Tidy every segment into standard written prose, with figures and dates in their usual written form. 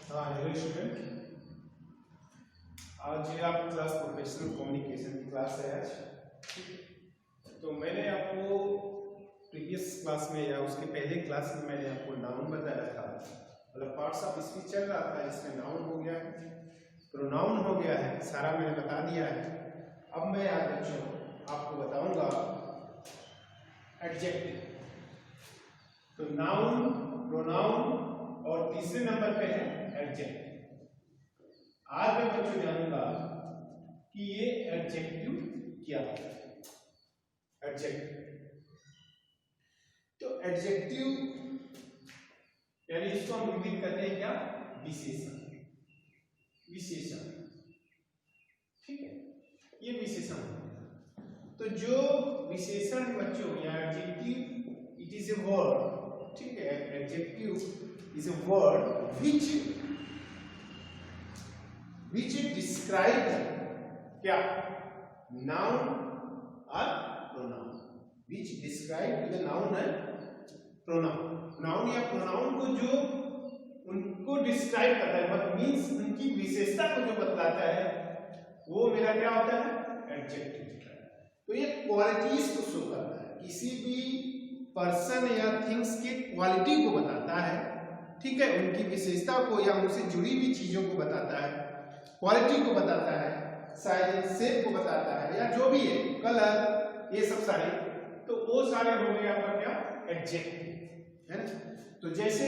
हाँ hello student, आज ये आप क्लास प्रोफेशनल कम्युनिकेशन की क्लास है आज। तो मैंने आपको प्रीवियस क्लास में या उसके पहले क्लास में मैंने आपको नाउन बताया था, मतलब पार्ट्स ऑफ स्पीच चल रहा था जिसमें नाउन हो गया है, प्रोनाउन हो गया है, सारा मैंने बता दिया है। अब मैं आज बच्चों आपको बताऊंगा एडजेक्टिव। तो नाउन, प्रोनाउन और तीसरे नंबर पे है एडजेक्टिव। आज मैं बच्चों जानूंगा कि ये एडजेक्टिव क्या है। एडजेक्टिव तो एडजेक्टिव यानी इसको हम विभिन्न कहते हैं क्या, विशेषण। विशेषण, ठीक है, ये विशेषण। तो जो विशेषण बच्चों या adjective, it is a word, ठीक है। Adjective is a word which describe क्या, noun or pronoun, which describe the noun and pronoun। noun या pronoun को जो उनको डिस्क्राइब करता है, मतलब मीन्स उनकी विशेषता को जो बतलाता है, वो मेरा क्या होता है, एडजेक्टिव। तो ये क्वालिटीज को शो करता है, किसी भी पर्सन या थिंग्स के क्वालिटी को बताता है, ठीक है, उनकी विशेषता को या उनसे जुड़ी हुई चीजों को बताता है, क्वालिटी को बताता है, साइज शेप को बताता है, या जो भी है, कलर, ये सब सारे, तो वो सारे हो गए आपका क्या, एडजेक्टिव, है ना। तो जैसे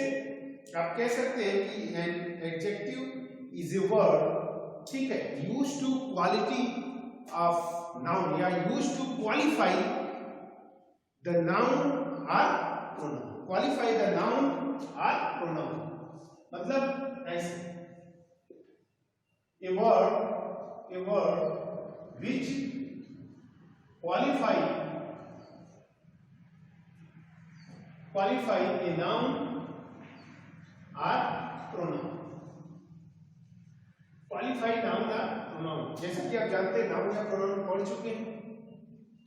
आप कह सकते हैं कि an adjective is a word, ठीक है, used to quality of noun या used to qualify the noun और प्रोनाउन। क्वालिफाई द नाउन और प्रोनाउन मतलब ऐसे, a word which qualify a noun or pronoun। Qualify noun या प्रोनाउन, जैसे कि आप जानते हैं नाउन या प्रोनाउन पढ़ चुके हैं।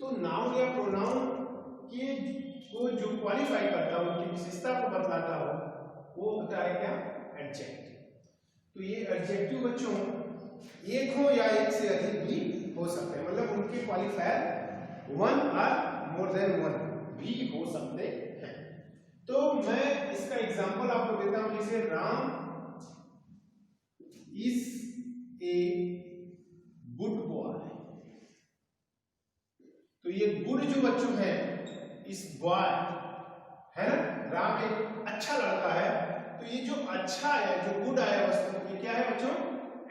तो नाउन या प्रोनाउन के को जो क्वालिफाई करता हो, उनकी विशेषता को बतलाता हो, वो होता है क्या, एडजेक्टिव। तो ये एडजेक्टिव बच्चों एक हो या एक से अधिक भी हो सकते हैं, मतलब उनके क्वालिफायर वन और मोर देन वन भी हो सकते हैं। तो मैं इसका एग्जांपल आपको देता हूं, जैसे Ram is a good boy. तो ये गुड जो बच्चों है, इस बॉय है ना, राम एक अच्छा लड़का है। तो ये जो अच्छा है, जो गुड आया वस्तु, ये क्या है बच्चों,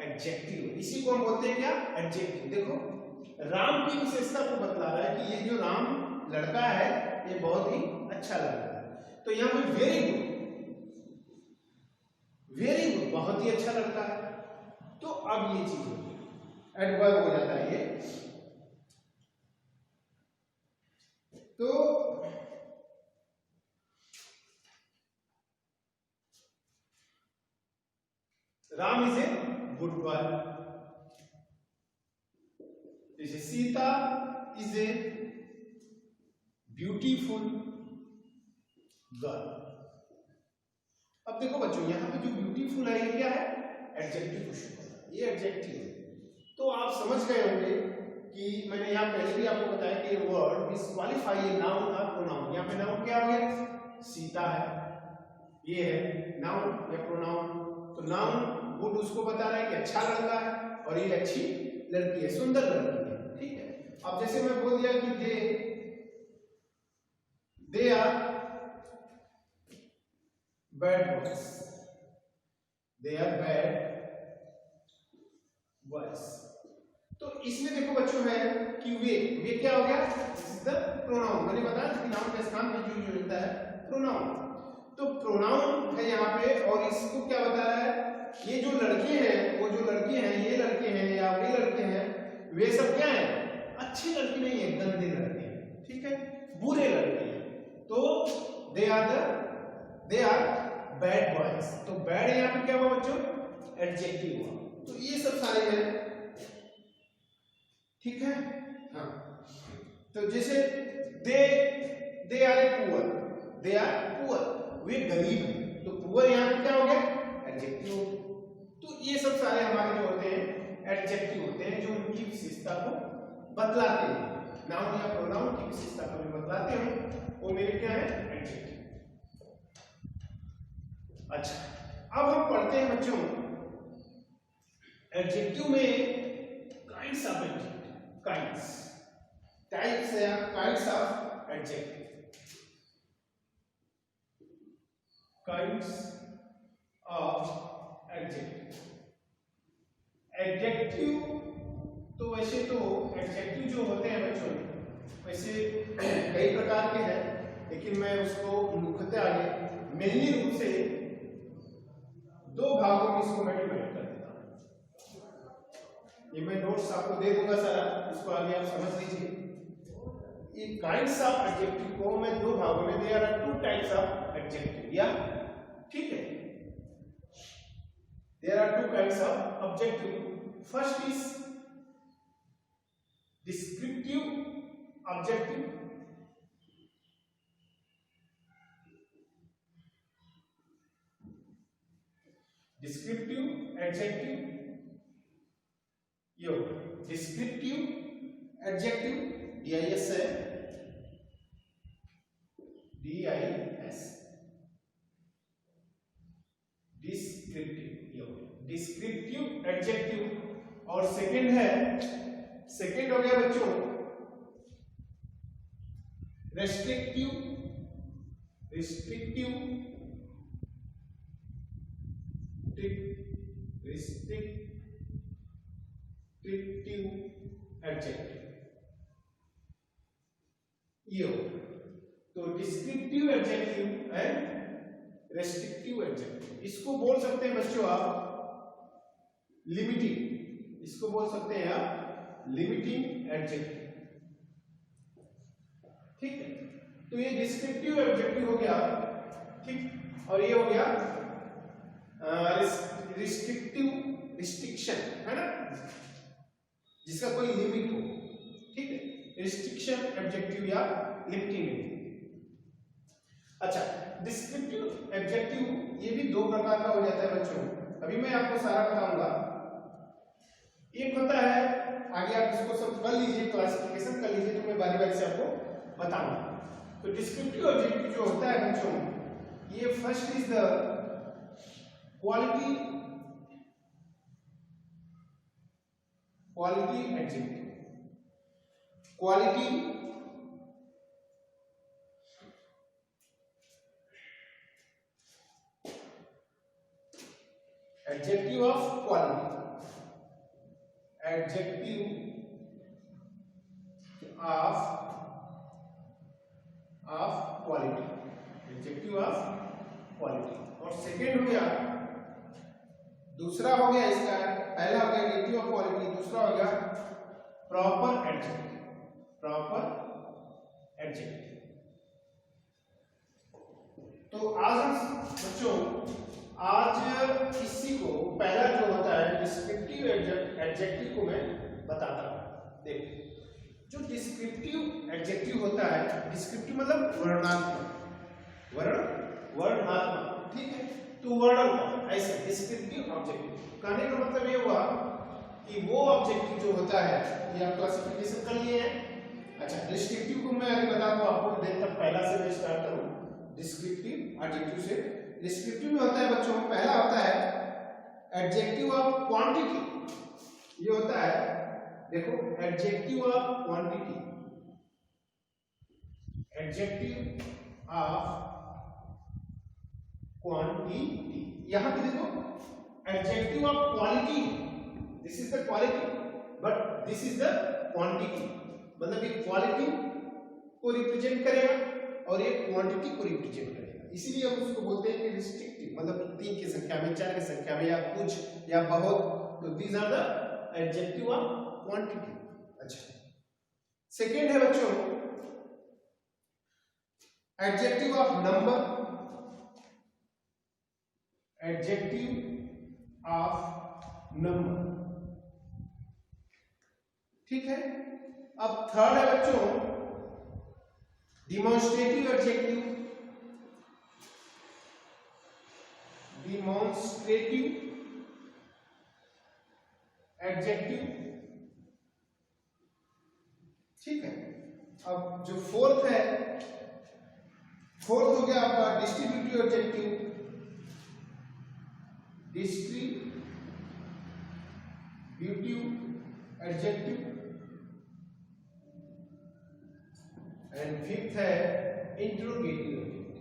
एडजेक्टिव। इसी को हम बोलते हैं क्या, एडजेक्टिव। देखो राम की विशेषता को बतला रहा है कि ये जो राम लड़का है, ये बहुत ही अच्छा लड़का है। तो यहां पे वेरी गुड, बहुत ही अच्छा लड़का है। तो अब ये चीज एडवर्ब हो जाता है ये। तो Ram is a good boy, जैसे Sita is a beautiful girl. अब देखो बच्चों, यहां पे जो ब्यूटीफुल है, ये क्या है, एडजेक्टिव को शो कर रहा है, ये एडजेक्टिव है। तो आप समझ गए होंगे कि मैंने यहाँ पहले भी आपको बताया कि वर्ड डिस्क्वालीफाई ए नाउन और प्रोनाउन। यहाँ पे नाउन क्या हो गया, सीता है, ये है नाउन या प्रोनाउन। तो नाउन गुड उसको बता रहा है कि अच्छा लड़का है, और ये अच्छी लड़की है, सुंदर लड़की है, ठीक है। अब जैसे मैं बोल दिया कि they are bad boys, they are bad boys. तो इसमें देखो बच्चों है कि वे क्या हो गया, दिस इज द प्रोनाउन। मैंने बताया कि नाउन के स्थान पे जो मिलता है प्रोनाउन। तो प्रोनाउन है यहाँ पे, और इसको क्या बता रहा है, ये जो लड़के हैं, वो जो लड़के हैं, ये लड़के हैं या वे लड़के हैं, वे सब क्या है, अच्छे लड़के नहीं है, गंदे लड़के हैं, ठीक है, बुरे लड़के हैं। तो दे आर बैड बॉयज। तो बैड यहाँ पे क्या हुआ बच्चों, एडजेक्टिव हुआ। तो ये सब सारे हैं, ठीक है। हाँ, तो जैसे दे आर पुअर, वे गरीब हैं। तो पुअर यहाँ पे क्या हो गया, एडजेक्टिव। ये सब सारे हमारे जो होते हैं एडजेक्टिव होते हैं, जो उनकी विशेषता को बतलाते हैं। नाउन या प्रोनाउन की विशेषता को भी बतलाते हैं, वो मेरे क्या है, एडजेक्टिव। अच्छा, अब हम पढ़ते हैं बच्चों एडजेक्टिव में kinds of adjective, kinds, types या kinds of adjective, kinds of adjective. Adjective तो वैसे तो एडजेक्टिव जो होते हैं बच्चों, वैसे कई प्रकार के हैं, लेकिन मैं उसको मुख्यतः आगे मेनली रूप से दो भागों में इसको मैं डिवाइड कर देता हूं। ये मैं नोट्स आपको दे दूंगा सारा, इसको आगे आप समझ लीजिए। ये काइंड्स ऑफ एडजेक्टिव को मैं दो भागों में, there are two types of adjective, या ठीक है, there are two kinds of objective. First is descriptive objective, descriptive adjective, यो डिस्क्रिप्टिव एडजेक्टिव, DIS है, DIS, डिस्क्रिप्टिव, यो डिस्क्रिप्टिव एडजेक्टिव। और सेकंड है, सेकंड हो गया बच्चों रेस्ट्रिक्टिव, रिस्ट्रिक्टिव, रिस्ट्रिक्टिव एडजेक्टिव। ये तो descriptive adjective and restrictive adjective, इसको बोल सकते हैं बच्चों आप लिमिटिंग, इसको बोल सकते हैं आप लिमिटिंग एडजेक्टिव, ठीक है। तो ये डिस्क्रिप्टिव एडजेक्टिव हो गया, ठीक, और ये हो गया रिस्ट्रिक्टिव, रिस्ट्रिक्शन है ना, जिसका कोई लिमिट हो, ठीक है, रिस्ट्रिक्शन एडजेक्टिव या लिमिटिंग। अच्छा, डिस्क्रिप्टिव एडजेक्टिव ये भी दो प्रकार का हो जाता है बच्चों, अभी मैं आपको सारा बताऊंगा। एक होता है, आगे आप इसको सब कर लीजिए, क्लासिफिकेशन कर लीजिए, तो मैं बारी बारी से आपको बताऊंगा। तो डिस्क्रिप्टिव एडजेक्टिव जो होता है बच्चों, ये first is the quality adjective, quality adjective of quality, adjective of quality, adjective of quality. और सेकेंड हो गया, दूसरा हो गया इसका, पहला हो गया एडजेक्टिव ऑफ क्वालिटी, दूसरा हो गया प्रॉपर एडजेक्टिव, प्रॉपर एडजेक्टिव। तो आज हम बच्चों, आज इसी को पहला जो होता है डिस्क्रिप्टिव एडजेक्टिव को मैं बताता हूं। देखो, जो डिस्क्रिप्टिव एडजेक्टिव होता है, डिस्क्रिप्टिव मतलब वर्णनात्मक, वर्णनात्मक, ठीक है, तो वर्णन का ऐसे डिस्क्रिप्टिव ऑब्जेक्टिव कहने का मतलब ये हुआ कि वो ऑब्जेक्टिव जो होता है, ये आप क्लासिफिकेशन कर लिए हैं। अच्छा, डिस्क्रिप्टिव को मैं अभी बता दूं आपको, देर तक पहला से मैं स्टार्ट करूं डिस्क्रिप्टिव एडजेक्टिव से। डिस्क्रिप्टिव में होता है बच्चों, पहला होता है एडजेक्टिव ऑफ क्वांटिटी, ये होता है, देखो, adjective of quantity, adjective of quantity. यहां पे देखो adjective of quality, this is the quality, but this is the quantity, मतलब ये क्वालिटी को रिप्रेजेंट करेगा और ये क्वांटिटी को रिप्रेजेंट करेगा, इसीलिए हम उसको बोलते हैं कि रिस्ट्रिक्टिव, मतलब 3 की संख्या में, 4 की संख्या में, या कुछ या बहुत, तो these are the adjective of quantity. अच्छा, सेकेंड है बच्चों adjective of number, adjective of number, ठीक है। अब थर्ड है बच्चों डिमॉन्स्ट्रेटिव एडजेक्टिव, डिमॉन्स्ट्रेटिव एडजेक्टिव, ठीक है। अब जो फोर्थ है, फोर्थ हो गया आपका distributive adjective, distributive adjective. And fifth है इंट्रोगेटिव एडजेक्टिव,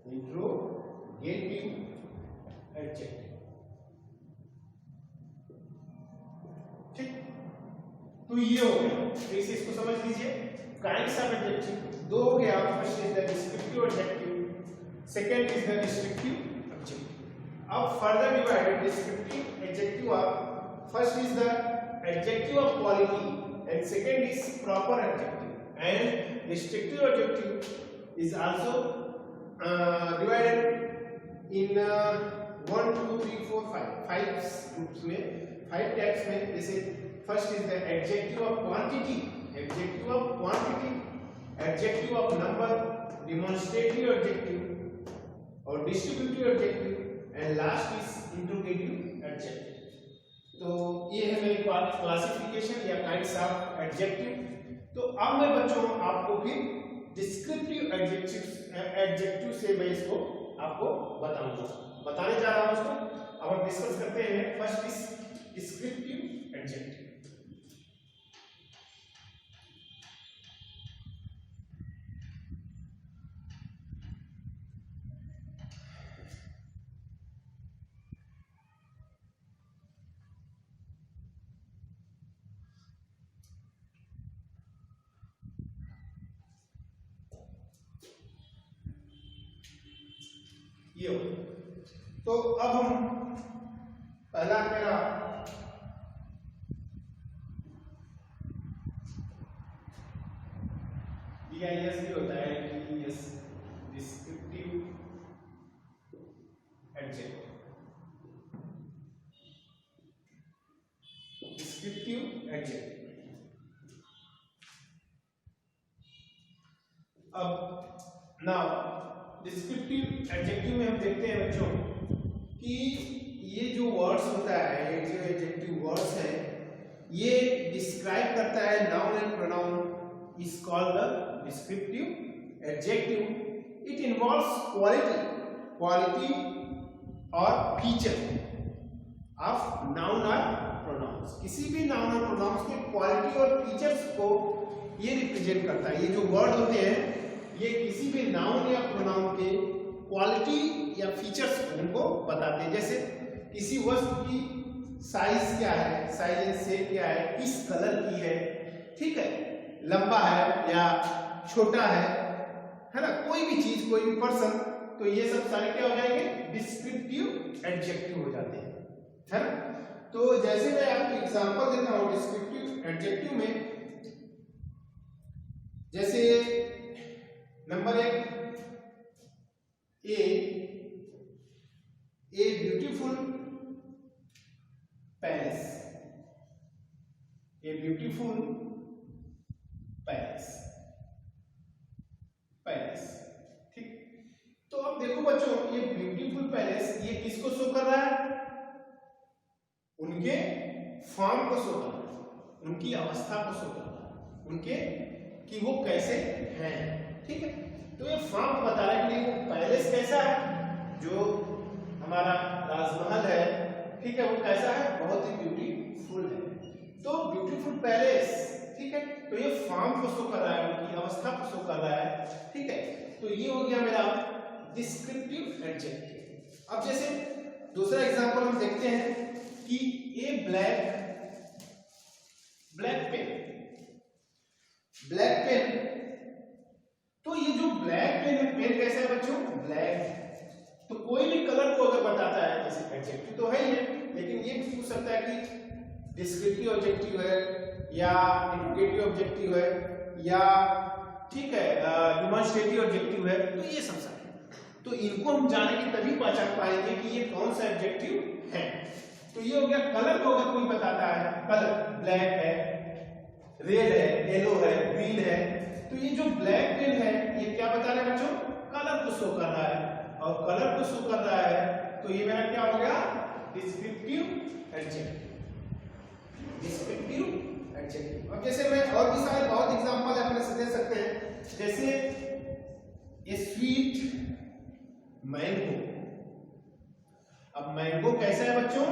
इंट्रोगेटिव एडजेक्टिव, ठीक। तो ये हो गया, इसे इसको समझ लीजिए। काइंड्स ऑफ एडजेक्टिव दो हो गया, first is the descriptive adjective, second is the descriptive adjective. अब further divided descriptive adjective are, first is the adjective of quality and second is proper adjective, and descriptive adjective is also divided in 1 2 3 4 5 groups में, 5 types में। जैसे first is the adjective of quantity, adjective of quantity, adjective of number, demonstrative adjective और distributive adjective, and last is interrogative adjective। तो ये है मेरी classification या kinds of adjective. तो अब मैं बच्चों आपको फिर डिस्क्रिप्टिव एडजेक्टिव से मैं इसको आपको बताने जा रहा हूं उसको। अब हम डिस्कस करते हैं। First is descriptive adjective. ये तो अब हम पहला मेरा DIS भी होता है, DIS descriptive adjective, descriptive adjective. अब नाउ डिस्क्रिप्टिव एडजेक्टिव में हम देखते हैं बच्चों कि ये जो वर्ड्स होता है, ये जो एडजेक्टिव वर्ड्स है, ये डिस्क्राइब करता है noun and pronoun, is called the descriptive adjective. It involves quality और फीचर ऑफ नाउन और प्रोनाउंस। किसी भी नाउन और प्रोनाउंस के क्वालिटी और फीचर्स को ये रिप्रेजेंट करता है। ये जो वर्ड होते हैं ये किसी भी नाउन या प्रोनाउन के क्वालिटी या फीचर्स उनको बताते हैं। जैसे किसी वस्तु की साइज क्या है, साइज एंड शेप क्या है, किस कलर की है, ठीक है, लंबा है या छोटा है ना, कोई भी चीज, कोई भी पर्सन, तो ये सब सारे क्या हो जाएंगे, डिस्क्रिप्टिव एडजेक्टिव हो जाते हैं, है ना। तो जैसे मैं आपको एग्जांपल देता हूं डिस्क्रिप्टिव एडजेक्टिव में, जैसे number 1, a beautiful palace, a beautiful palace, palace, ठीक। तो अब देखो बच्चों, ये ब्यूटीफुल पैलेस ये किसको शो कर रहा है, उनके फॉर्म को शो कर रहा है, उनकी अवस्था को शो कर रहा है, उनके कि वो कैसे हैं, ठीक है। तो ये फॉर्म बता रहा है कि वो पैलेस कैसा है, जो हमारा राजमहल है, ठीक है, वो कैसा है, बहुत ही ब्यूटीफुल है। तो ब्यूटीफुल पैलेस, ठीक है, तो ये फॉर्म को शो कर रहा है, उनकी अवस्था को शो कर रहा है, ठीक है। तो ये हो गया मेरा डिस्क्रिप्टिव एडजेक्टिव। अब जैसे दूसरा एग्जांपल हम देखते हैं कि ए ब्लैक पेन, ब्लैक पेन, तो ये जो ब्लैक पेन है, पेन कैसा है बच्चों, ब्लैक। तो कोई भी कलर को अगर बताता है, जैसे एडजेक्टिव तो है ही है, लेकिन ये भी पूछ सकता है कि डिस्क्रिप्टिव एडजेक्टिव है या इंट्रोगेटिव एडजेक्टिव है या, ठीक है, डिमॉन्स्ट्रेटिव एडजेक्टिव है, तो ये सब सारे। तो इनको हम जानेंगे तभी पहचान पाएंगे कि ये कौन सा एडजेक्टिव है। तो ये हो गया कलर को अगर कोई बताता है, कलर ब्लैक है, रेड है, येलो है, ग्रीन है, तो ये जो ब्लैक पेन है ये क्या बता रहा है बच्चों, कलर को शो कर रहा है, और कलर को शो कर रहा है, तो ये मेरा क्या हो गया, डिस्क्रिप्टिव एडजेक्टिव, डिस्क्रिप्टिव एडजेक्टिव। अब जैसे मैं और भी सारे बहुत एग्जांपल अपने से दे सकते हैं, जैसे ए स्वीट मैंगो। अब मैंगो कैसा है बच्चों?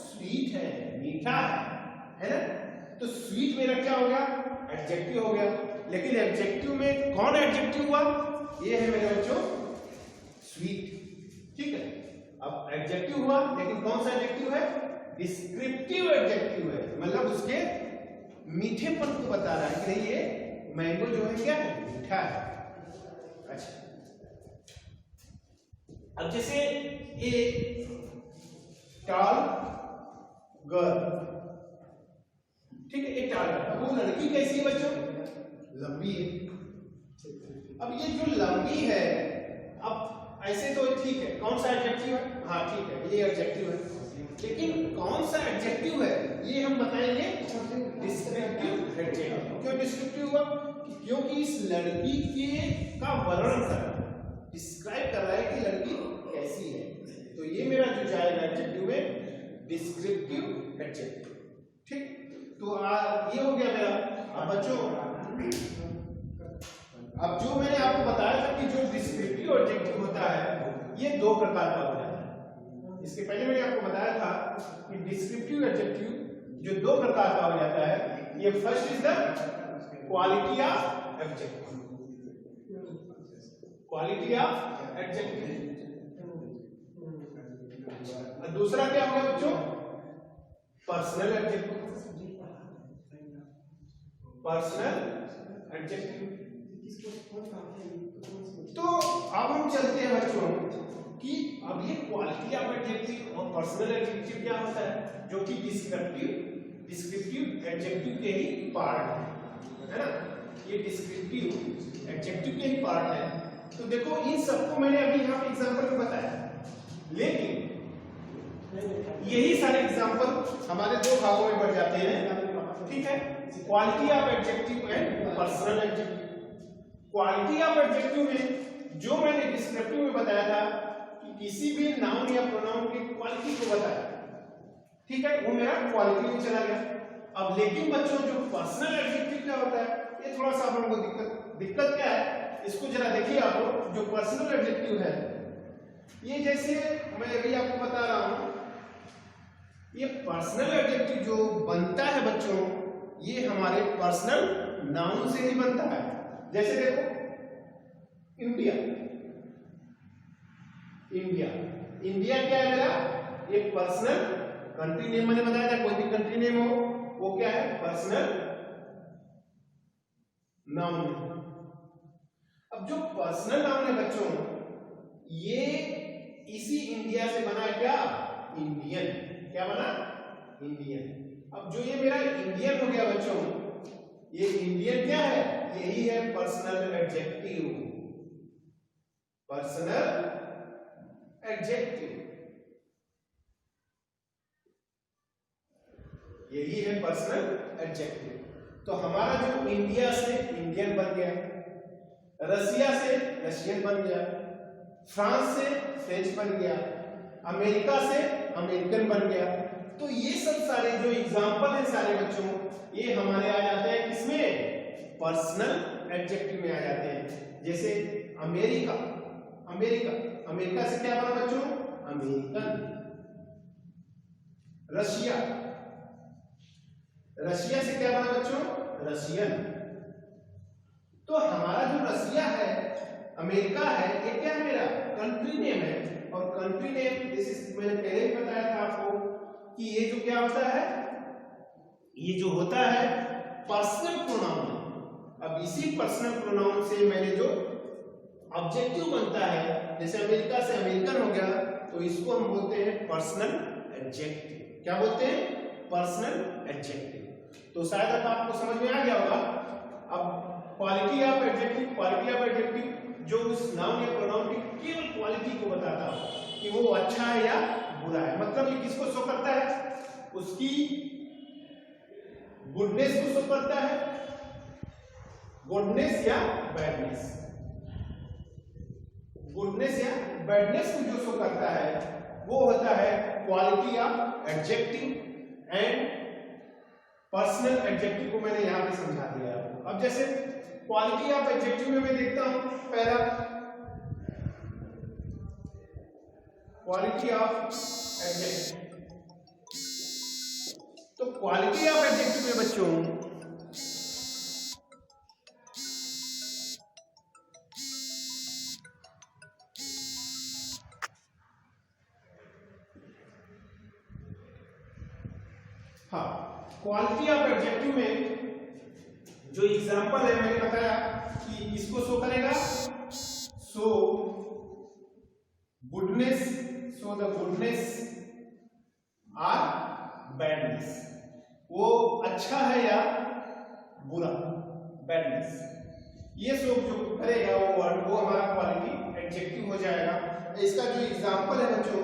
स्वीट है, मीठा है ना? तो स्वीट मेरा क्या हो गया? एडजेक्टिव हो गया। लेकिन एडजेक्टिव में कौन एडजेक्टिव हुआ? ये है मेरे बच्चों स्वीट, ठीक है। अब एडजेक्टिव हुआ, लेकिन कौन सा एडजेक्टिव है? डिस्क्रिप्टिव एडजेक्टिव है, मतलब उसके मीठेपन को बता रहा है कि नहीं ये मैंगो जो है क्या है? मीठा है। अच्छा, अब जैसे ए टॉल गर्ल, ठीक है, एक टॉल गर्ल, वो लड़की कैसी है बच्चों? लंबी है। अब ये जो लंबी है, अब ऐसे तो ठीक है, कौन सा एडजेक्टिव है? हाँ ठीक है, ये एडजेक्टिव है, लेकिन कौन सा एडजेक्टिव है ये हम बताएंगे डिस्क्रिप्टिव एडजेक्टिव। क्यों डिस्क्रिप्टिव हुआ? क्योंकि इस लड़की के का वर्णन कर रहा है, डिस्क्राइब कर रहा है कि लड़की कैसी है। तो ये मेरा जो जाएगा एडजेक्टिव में डिस्क्रिप्टिव एडजेक्टिव, ठीक। तो ये हो गया मेरा। अब बच्चों, अब जो मैंने आपको बताया था कि जो डिस्क्रिप्टिव एडजेक्टिव होता है ये दो प्रकार का होता है। इसके पहले मैंने आपको बताया था कि डिस्क्रिप्टिव एडजेक्टिव जो दो प्रकार का हो जाता है। ये first is the quality of adjective, quality of adjective. दूसरा क्या हो गया बच्चों? Personal adjective, personal adjective. तो अब हम चलते हैं बच्चों कि अब ये क्वालिटी ऑफ एडजेक्टिव और पर्सनल एडजेक्टिव क्या होता है, जो कि डिस्क्रिप्टिव एडजेक्टिव के ही पार्ट है ना। ये डिस्क्रिप्टिव एडजेक्टिव के ही पार्ट है। तो देखो इन सबको मैंने अभी यहाँ पे एग्जांपल में बताया, लेकिन यही सारे एग्जांपल हमारे दो भागों में बढ़ जाते हैं, ठीक है। Quality of adjective and personal adjective. Quality of adjective में जो मैंने डिस्क्रिप्टिव में बताया था कि किसी भी नाउन या प्रोनाउन की क्वालिटी को बताया, ठीक है, वो मेरा क्वालिटी में चला गया। अब लेकिन बच्चों जो पर्सनल एडजेक्टिव क्या होता है, ये थोड़ा सा हमको दिक्कत क्या है, इसको जरा देखिए आप लोग। जो पर्सनल एडजेक्टिव है, ये जैसे मैं अभी आपको बता रहा हूं, ये पर्सनल एडजेक्टिव जो बनता है बच्चों, ये हमारे पर्सनल नाउन से ही बनता है। जैसे देखो इंडिया, इंडिया, इंडिया क्या है मेरा? एक पर्सनल कंट्री नेम। मैंने बताया था कोई भी कंट्री नेम हो वो क्या है? पर्सनल नाउन है। अब जो पर्सनल नाउन है बच्चों, ये इसी इंडिया से बना है क्या? इंडियन। क्या बना? इंडियन। अब जो ये मेरा इंडियन हो गया बच्चों, ये इंडियन क्या है? यही है पर्सनल एडजेक्टिव, पर्सनल एडजेक्टिव, यही है पर्सनल एडजेक्टिव। तो हमारा जो इंडिया से इंडियन बन गया, रसिया से रशियन बन गया, फ्रांस से फ्रेंच बन गया, अमेरिका से अमेरिकन बन गया। तो ये सब सारे जो एग्जाम्पल हैं सारे बच्चों, ये हमारे आ जाते हैं किसमें? पर्सनल एडजेक्टिव में आ जाते हैं। जैसे अमेरिका, अमेरिका, अमेरिका से क्या बना बच्चों? अमेरिकन। रशिया, रशिया से क्या बना बच्चों? रशियन। तो हमारा जो रसिया है, अमेरिका है, ये क्या है मेरा? कंट्री नेम है। और कंट्री नेम जैसे मैंने पहले भी बताया था आपको कि ये जो क्या होता है, ये जो होता है पर्सनल प्रोनाउन है। अब इसी पर्सनल प्रोनाउन से मैंने जो ऑब्जेक्टिव बनता है, जैसे अमेरिका से अमेरिकन हो गया, तो इसको हम बोलते हैं पर्सनल एडजेक्टिव। क्या बोलते हैं? Personal adjective. तो शायद अब आपको समझ में आ गया होगा। अब quality of adjective, quality of adjective जो उस नाउन या प्रोनाउन की केवल क्वालिटी को बताता हो कि वो अच्छा है या बुरा है। मतलब ये किसको शो करता है? उसकी गुडनेस को शो करता है, गुडनेस या बैडनेस, गुडनेस या बैडनेस को जो शो करता है वो होता है quality of adjective and personal adjective को मैंने यहां पे समझा दिया आपको। अब जैसे क्वालिटी ऑफ एडजेक्टिव में मैं देखता हूं पहला क्वालिटी ऑफ एडजेक्टिव। तो क्वालिटी ऑफ एडजेक्टिव में बच्चों हाँ, क्वालिटी ऑफ एडजेक्टिव में जो एग्जांपल है मैंने बताया कि इसको शो करेगा show goodness, show the goodness और बैडनेस, वो अच्छा है या बुरा, बैडनेस, ये शो जो करेगा वो वर्ड वो हमारा क्वालिटी एडजेक्टिव हो जाएगा। इसका जो एग्जांपल है बच्चों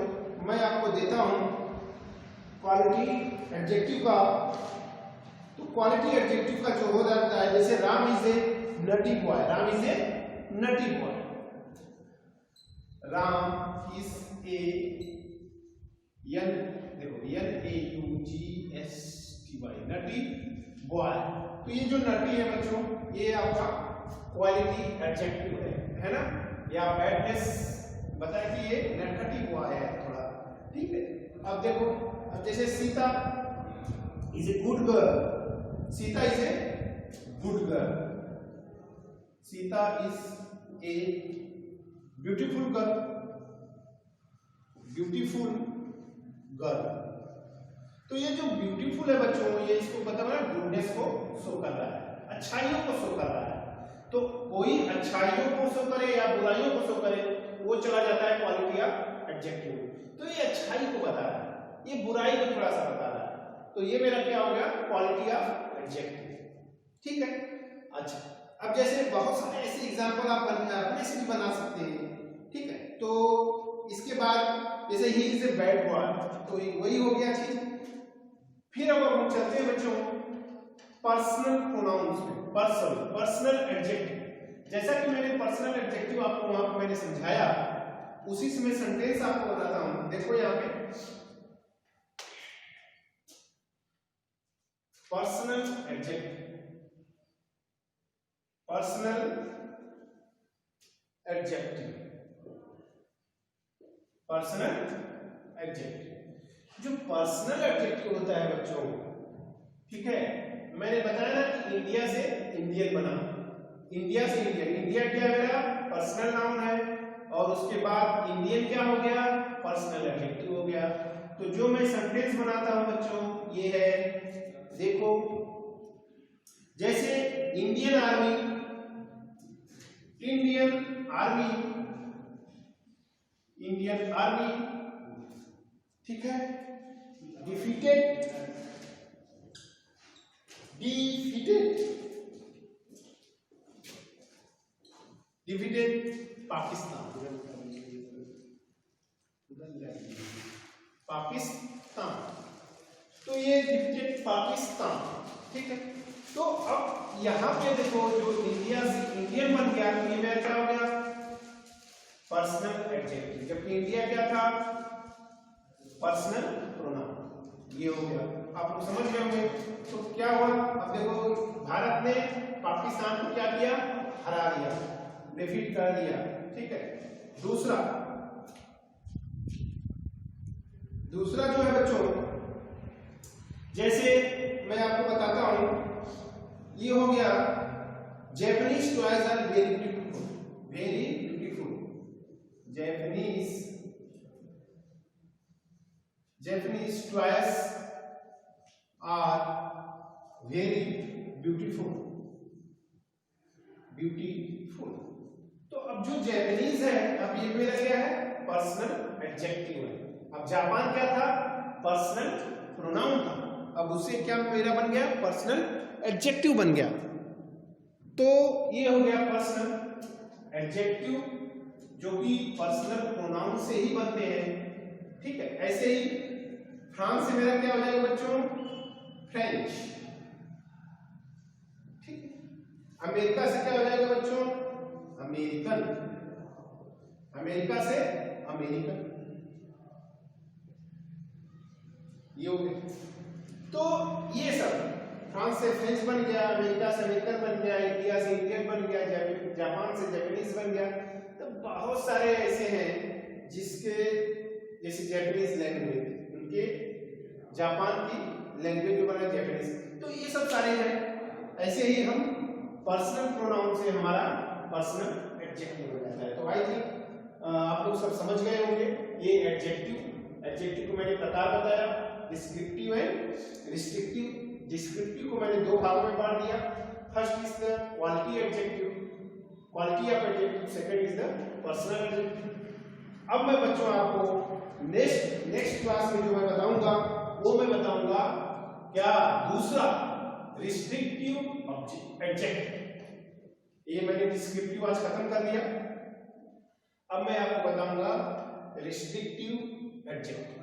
मैं आपको देता हूं क्वालिटी एडजेक्टिव का। तो क्वालिटी एडजेक्टिव का जो हो जाता है जैसे Ram is a naughty boy, Ram is a naughty boy, Ram is a an देखो NAUGSTY नटी बॉय। तो ये जो नटी है बच्चों ये आपका क्वालिटी एडजेक्टिव है ना, या बैडनेस बताया कि ये नटी बॉय है थोड़ा, ठीक है। अब देखो अब जैसे Sita is a good girl, Sita is a good girl, Sita is a beautiful girl, beautiful girl. तो ये जो ब्यूटीफुल है बच्चों ये इसको मतलब है गुडनेस को शो कर रहा है, अच्छाइयों को शो कर रहा है। तो कोई अच्छाइयों को शो करे या बुराइयों को शो करे वो चला जाता है क्वालिटी ऑफ एडजेक्टिव। तो ये अच्छाई को बता रहा है, ये बुराई को थोड़ा सा बता रहा है, तो ये मेरा क्या हो गया क्वालिटी ऑफ एडजेक्टिव, ठीक है। अच्छा, अब जैसे बहुत सारे ऐसे एग्जांपल आप अपने से भी बना सकते हैं, ठीक है। तो इसके बाद जैसे he is a bad boy, तो वही हो गया चीज। फिर अब हम चलते हैं बच्चों पर्सनल प्रोनाउंस में, पर्सनल एडजेक्टिव। जैसा कि मैंने पर्सनल एडजेक्टिव आपको वहां पे मैंने समझाया उसी से मैं सेंटेंस आपको बताता हूं। देखो यहाँ पे personal adjective, personal adjective, personal adjective. जो पर्सनल एडजेक्टिव होता है बच्चों, ठीक है, मैंने बताया ना कि इंडिया से इंडियन बना, इंडिया से इंडियन, इंडिया क्या है मेरा पर्सनल नाउन है, और उसके बाद इंडियन क्या हो गया पर्सनल एडजेक्टिव हो गया। तो जो मैं सेंटेंस बनाता हूं बच्चों ये है, देखो जैसे Indian army, Indian army, Indian army, ठीक है, defeated, defeated, defeated Pakistan, Pakistan. तो ये डिफीटेड पाकिस्तान, ठीक है। तो अब यहां पे देखो जो इंडिया से इंडियन बन गया तो ये मेरा क्या हो गया पर्सनल एडजेक्टिव, जबकि इंडिया क्या था पर्सनल प्रोनाउन, ये हो गया। आप लोग समझ गए होंगे। तो क्या हुआ, अब देखो भारत ने पाकिस्तान को क्या किया हरा दिया, डिफीट कर दिया, ठीक है। दूसरा जो है बच्चों, जैसे मैं आपको बताता हूं, ये हो गया Japanese toys are very beautiful, very beautiful, Japanese toys are very beautiful, beautiful. तो अब जो जैपनीज है, अब ये मेरा क्या है पर्सनल एडजेक्टिव है। अब जापान क्या था पर्सनल प्रोनाउन था, अब उससे क्या मेरा बन गया पर्सनल एडजेक्टिव बन गया। तो ये हो गया पर्सनल एडजेक्टिव जो कि पर्सनल प्रोनाउन से ही बनते हैं, ठीक है। ऐसे ही फ्रांस से मेरा क्या हो जाएगा बच्चों फ्रेंच, ठीक है। अमेरिका से क्या हो जाएगा बच्चों अमेरिकन, अमेरिका से अमेरिकन, ये हो गया। तो ये सब फ्रांस से फ्रेंच बन गया, अमेरिका से अमेरिकन बन गया, इंडिया से इंडियन बन गया, जापान से जापानीज बन गया। तो बहुत सारे ऐसे हैं जिसके जैसे जापानीज लैंग्वेज, उनके जापान की लैंग्वेज जो बना जापानीज। तो ये सब सारे हैं। ऐसे ही हम पर्सनल प्रोनाउन से हमारा पर्सनल एडजेक्टिव हो जाता है। तो आई थिंक आप लोग सब समझ गए होंगे ये एडजेक्टिव को मैंने प्रकार बताया, डिस्क्रिप्टिव एंड रिस्ट्रिक्टिव। डिस्क्रिप्टिव को मैंने दो भागों में बांट दिया। First is the quality adjective, quality of adjective, second is the personal adjective. अब मैं बच्चों आपको नेक्स्ट क्लास में जो मैं बताऊंगा वो मैं बताऊंगा क्या दूसरा रिस्ट्रिक्टिव एडजेक्टिव। ये मैंने डिस्क्रिप्टिव आज खत्म कर दिया। अब मैं आपको बताऊंगा रिस्ट्रिक्टिव एडजेक्टिव।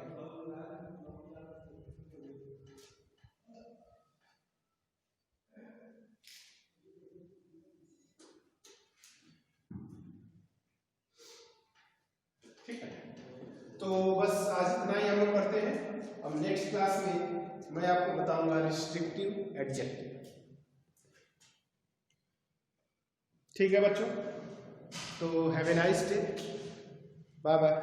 ठीक है, तो बस आज इतना ही हम लोग करते हैं। अब नेक्स्ट क्लास में मैं आपको बताऊंगा रिस्ट्रिक्टिव एडजेक्टिव। ठीक है बच्चों, तो have a nice day, bye bye.